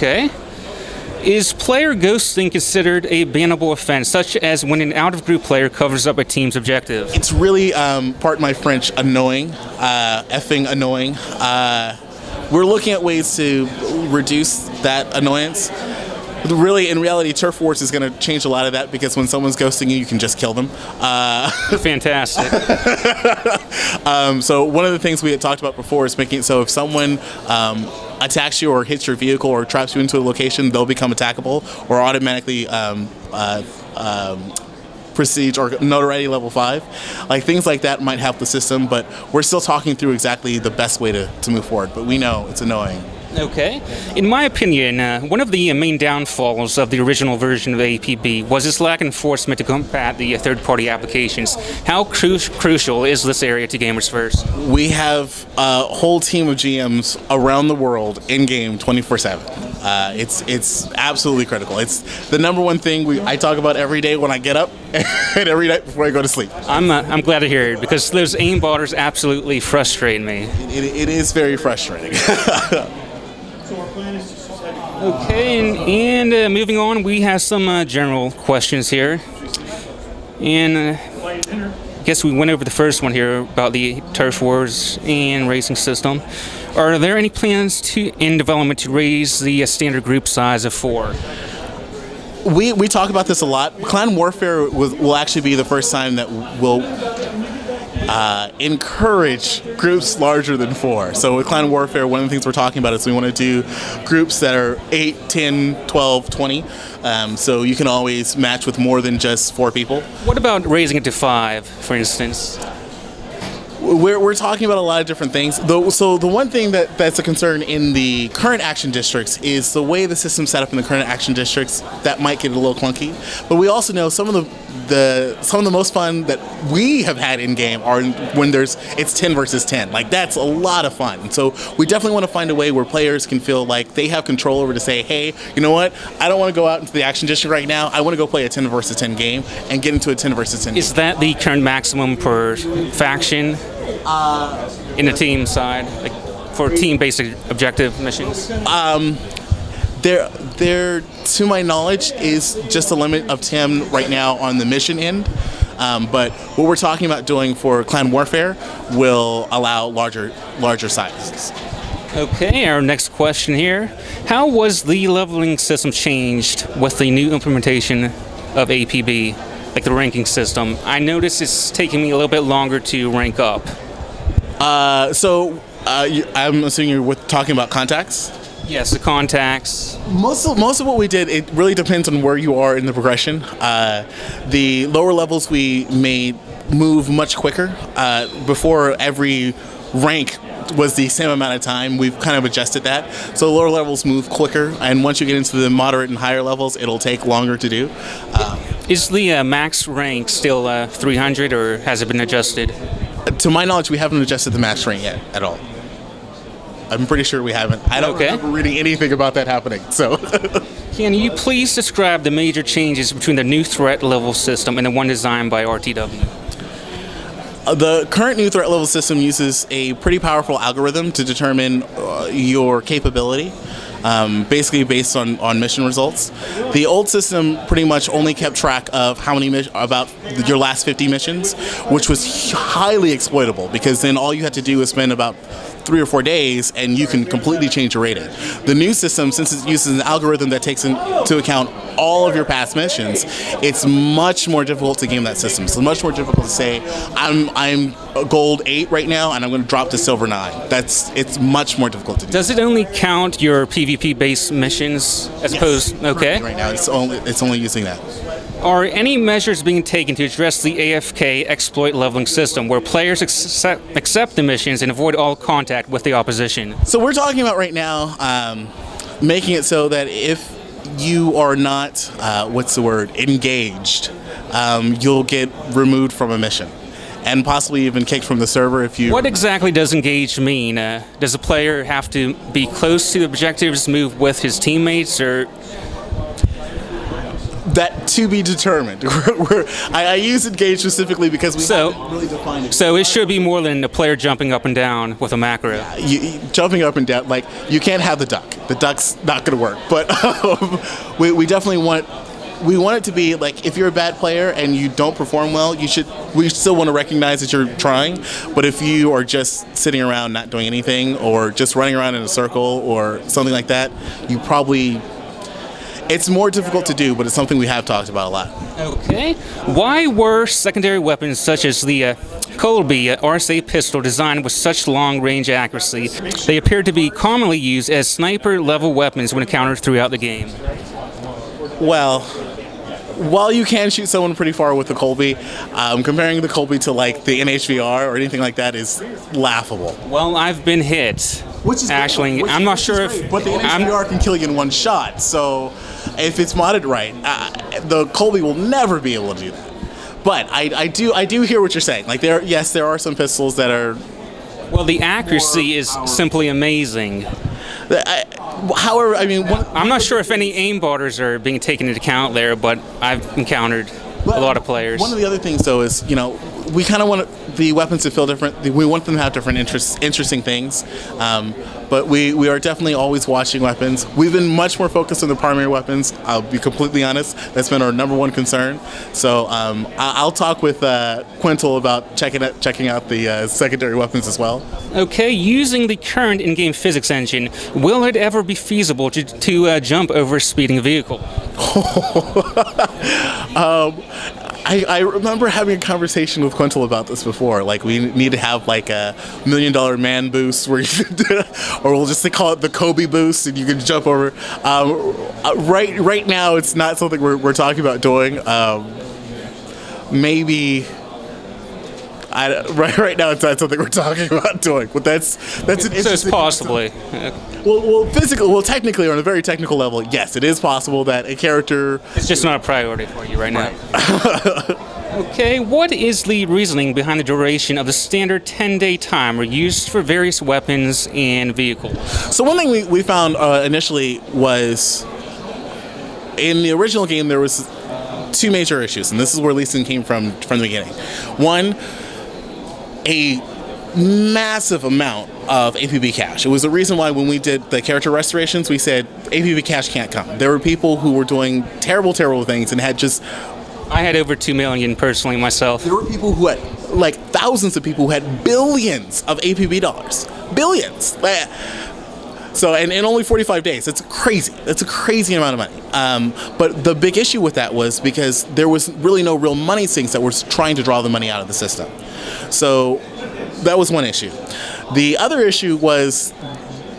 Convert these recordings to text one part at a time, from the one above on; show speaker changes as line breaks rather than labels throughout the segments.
Okay. Is player ghosting considered a bannable offense, such as when an out-of-group player covers up a team's objective?
It's really, pardon my French, annoying, effing annoying. We're looking at ways to reduce that annoyance. Really, in reality, Turf Wars is going to change a lot of that, because when someone's ghosting you, you can just kill them.
Fantastic.
So one of the things we had talked about before is making it so if someone attacks you or hits your vehicle or traps you into a location, they'll become attackable or automatically prestige or notoriety level 5. Like things like that might help the system, but we're still talking through exactly the best way to move forward. But we know it's annoying.
Okay. In my opinion, one of the main downfalls of the original version of APB was its lack of enforcement to combat the third-party applications. How crucial is this area to Gamers First?
We have a whole team of GMs around the world in-game 24/7. It's absolutely critical. It's the number one thing I talk about every day when I get up and every night before I go to sleep.
I'm glad to hear it, because those aimbotters absolutely frustrate me.
It is very frustrating.
Okay, and moving on, we have some general questions here. And I guess we went over the first one here about the Turf Wars and racing system. Are there any plans in development to raise the standard group size of 4?
We talk about this a lot. Clan Warfare will actually be the first time that we'll encourage groups larger than 4. So with Clan Warfare, one of the things we're talking about is we want to do groups that are 8, 10, 12, 20. So you can always match with more than just 4 people.
What about raising it to 5, for instance?
We're talking about a lot of different things. So the one thing that's a concern in the current action districts is the way the system's set up in the current action districts. That might get a little clunky. But we also know some of the most fun that we have had in game are when it's 10 versus 10. Like that's a lot of fun. And so we definitely want to find a way where players can feel like they have control over to say, hey, you know what? I don't want to go out into the action district right now. I want to go play a 10 versus 10 game and get into a 10 versus 10 game.
Is that the current maximum per faction? In the team side, like for team-based objective missions?
There, to my knowledge, is just a limit of 10 right now on the mission end. But what we're talking about doing for Clan Warfare will allow larger sizes.
Okay, our next question here. How was the leveling system changed with the new implementation of APB? Like the ranking system. I noticed it's taking me a little bit longer to rank up.
I'm assuming you're talking about contacts?
Yes, the contacts.
Most of what we did, it really depends on where you are in the progression. The lower levels we made move much quicker. Before every rank was the same amount of time, we've kind of adjusted that. So lower levels move quicker, and once you get into the moderate and higher levels, it'll take longer to do.
Is the max rank still 300, or has it been adjusted?
To my knowledge, we haven't adjusted the max rank yet at all. I'm pretty sure we haven't. I don't remember reading anything about that happening. So,
can you please describe the major changes between the new threat level system and the one designed by RTW?
The current new threat level system uses a pretty powerful algorithm to determine your capability. Basically based on mission results. The old system pretty much only kept track of how many about your last 50 missions, which was highly exploitable, because then all you had to do was spend about 3 or 4 days and you can completely change your rating. The new system, since it uses an algorithm that takes into account all of your past missions, it's much more difficult to game that system. So it's much more difficult to say, I'm a gold 8 right now and I'm going to drop to silver 9. It's much more difficult to do.
Does it only count your PvP-based missions as opposed? Okay.
Right now, it's only using that.
Are any measures being taken to address the AFK exploit leveling system, where players accept the missions and avoid all contact with the opposition?
So we're talking about right now making it so that if you are not, engaged, you'll get removed from a mission. And possibly even kicked from the server if you...
What exactly does engage mean? Does a player have to be close to the objectives, move with his teammates, or...
That to be determined. I use engage specifically because we haven't really defined it.
So it should be more than a player jumping up and down with a macro.
Jumping up and down, like, you can't have the duck. The duck's not going to work. But we definitely want it to be like, if you're a bad player and you don't perform well, we still want to recognize that you're trying. But if you are just sitting around not doing anything, or just running around in a circle or something like that, it's more difficult to do, but it's something we have talked about a lot.
Okay. Why were secondary weapons such as the Colby RSA pistol designed with such long-range accuracy? They appear to be commonly used as sniper-level weapons when encountered throughout the game.
Well, while you can shoot someone pretty far with the Colby, comparing the Colby to like the NHVR or anything like that is laughable.
Well, I've been hit. I'm not sure if...
But the NHVR can kill you in one shot, so if it's modded right, the Colby will never be able to do that. But I do hear what you're saying. Like, there are some pistols that are...
Well, the accuracy is simply amazing.
However, I mean...
I'm not sure if any aimbotters are being taken into account there, but I've encountered a lot of players.
One of the other things, though, is, we kind of want the weapons to feel different. We want them to have different interesting things. But we are definitely always watching weapons. We've been much more focused on the primary weapons. I'll be completely honest. That's been our #1 concern. So I'll talk with Quintel about checking out the secondary weapons as well.
Okay, using the current in-game physics engine, will it ever be feasible to jump over a speeding vehicle?
I remember having a conversation with Quintel about this before. Like, we need to have like a $1 million man boost where you could, or we'll just call it the Kobe boost, and you can jump over. Right now, it's not something we're talking about doing. Maybe. Right now, it's not something we're talking about doing, but that's an interesting.
So it's possibly.
Well, technically, on a very technical level, yes, it is possible that a character.
It's just not a priority for you right now. Okay, what is the reasoning behind the duration of the standard 10-day timer used for various weapons and vehicles?
So one thing we found initially was, in the original game, there was 2 major issues, and this is where Leeson came from the beginning. One, a massive amount of APB cache. It was the reason why when we did the character restorations, we said APB cache can't come. There were people who were doing terrible things and had just...
I had over 2 million personally myself.
There were people who had, like, thousands of people who had billions of APB dollars. Billions! So, and in only 45 days, that's crazy. That's a crazy amount of money. But the big issue with that was because there was really no real money sinks that were trying to draw the money out of the system. So that was one issue. The other issue was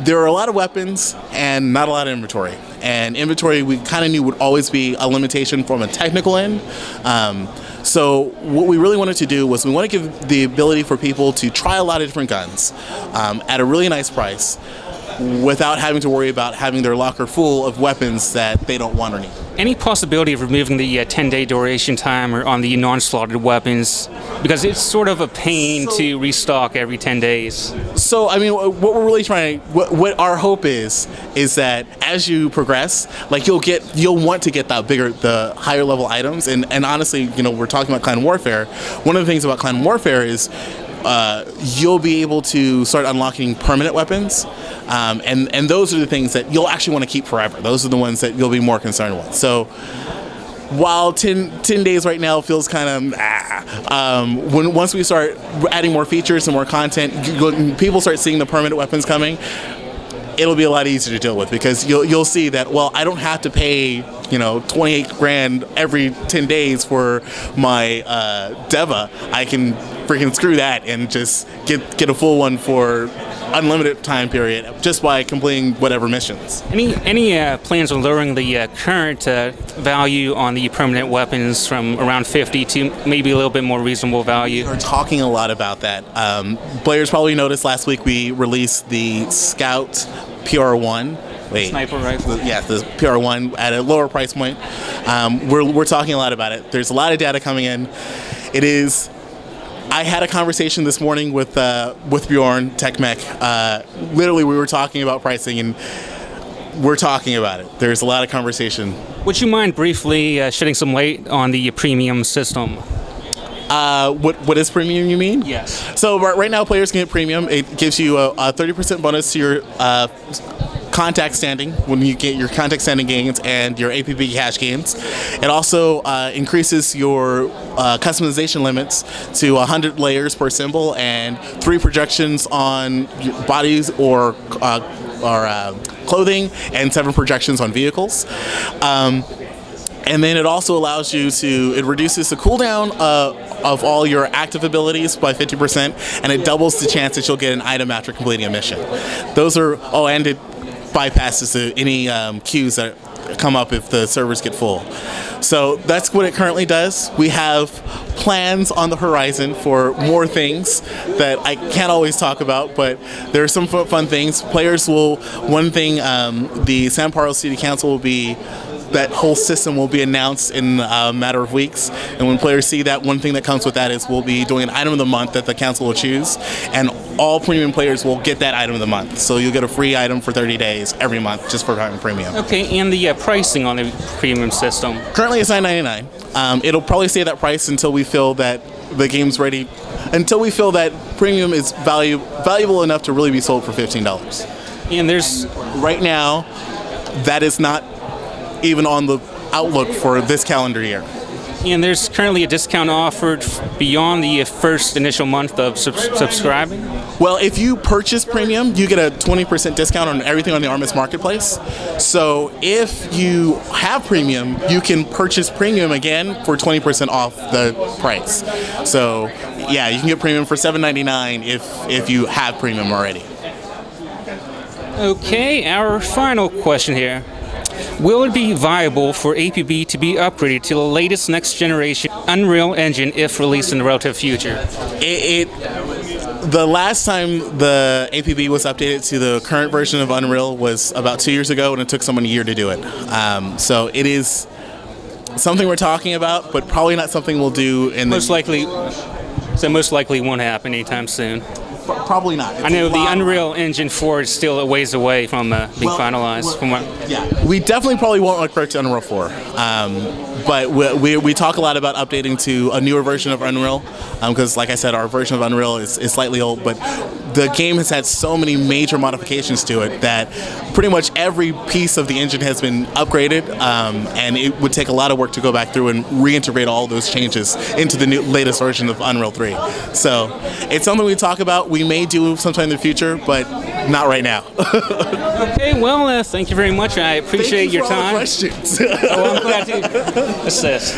there are a lot of weapons and not a lot of inventory. And inventory, we kind of knew, would always be a limitation from a technical end. So what we really wanted to do was we want to give the ability for people to try a lot of different guns at a really nice price, without having to worry about having their locker full of weapons that they don't want or need.
Any possibility of removing the 10-day duration timer on the non-slotted weapons? Because it's sort of a pain to restock every 10 days.
So, I mean, what we're really trying, what our hope is that as you progress, like, you'll want to get the higher level items. And honestly, we're talking about Clan Warfare. One of the things about Clan Warfare is you'll be able to start unlocking permanent weapons, and those are the things that you'll actually want to keep forever. Those are the ones that you'll be more concerned with. So while 10 days right now feels kind of once we start adding more features and more content, people start seeing the permanent weapons coming, it'll be a lot easier to deal with, because you'll see that, well, I don't have to pay 28 grand every 10 days for my Deva. I can freaking screw that and just get a full one for unlimited time period just by completing whatever missions.
Any plans on lowering the current value on the permanent weapons from around 50 to maybe a little bit more reasonable value?
We're talking a lot about that. Players probably noticed last week we released the Scout PR1.
Sniper rifle.
Yeah, the PR1 at a lower price point. We're talking a lot about it. There's a lot of data coming in. I had a conversation this morning with Bjorn, TechMech. Literally, we were talking about pricing, and we're talking about it. There's a lot of conversation.
Would you mind briefly shedding some light on the premium system?
What is premium, you mean?
Yes.
So right now players can get premium. It gives you a 30% bonus to your contact standing when you get your contact standing gains and your APB cash gains. It also increases your customization limits to 100 layers per symbol and 3 projections on bodies or clothing and 7 projections on vehicles. And then it also allows you to, it reduces the cooldown of all your active abilities by 50%, and it doubles the chance that you'll get an item after completing a mission. Those are, oh, and it bypasses any queues that come up if the servers get full. So that's what it currently does. We have plans on the horizon for more things that I can't always talk about, but there are some fun things. Players will, one thing, the San Paulo City Council will be, that whole system will be announced in a matter of weeks, and when players see that, one thing that comes with that is we'll be doing an item of the month that the council will choose, and all premium players will get that item of the month. So you'll get a free item for 30 days every month just for having premium.
Okay, and the pricing on the premium system?
Currently it's $9.99. It'll probably stay that price until we feel that the game's ready, until we feel that premium is valuable enough to really be sold for $15.
And there's,
right now, that is not even on the outlook for this calendar year.
And there's currently a discount offered beyond the first initial month of subscribing?
Well, if you purchase premium, you get a 20% discount on everything on the Armis Marketplace. So if you have premium, you can purchase premium again for 20% off the price. So yeah, you can get premium for $7.99 if you have premium already.
Okay, our final question here. Will it be viable for APB to be upgraded to the latest next generation Unreal Engine if released in the relative future?
The last time the APB was updated to the current version of Unreal was about 2 years ago, and it took someone a year to do it. So it is something we're talking about, but probably not something we'll do in the...
Most likely won't happen anytime soon.
Probably not.
I know the Unreal Engine 4 is still a ways away from being finalized.
Yeah, we definitely probably won't upgrade to Unreal 4. But we talk a lot about updating to a newer version of Unreal, because like I said, our version of Unreal is slightly old, but the game has had so many major modifications to it that pretty much every piece of the engine has been upgraded, and it would take a lot of work to go back through and reintegrate all those changes into the latest version of Unreal 3. So it's something we talk about. We may do sometime in the future, but not right now.
Okay, well, thank you very much. I appreciate your time.
Questions.
Well, I'm glad to assist.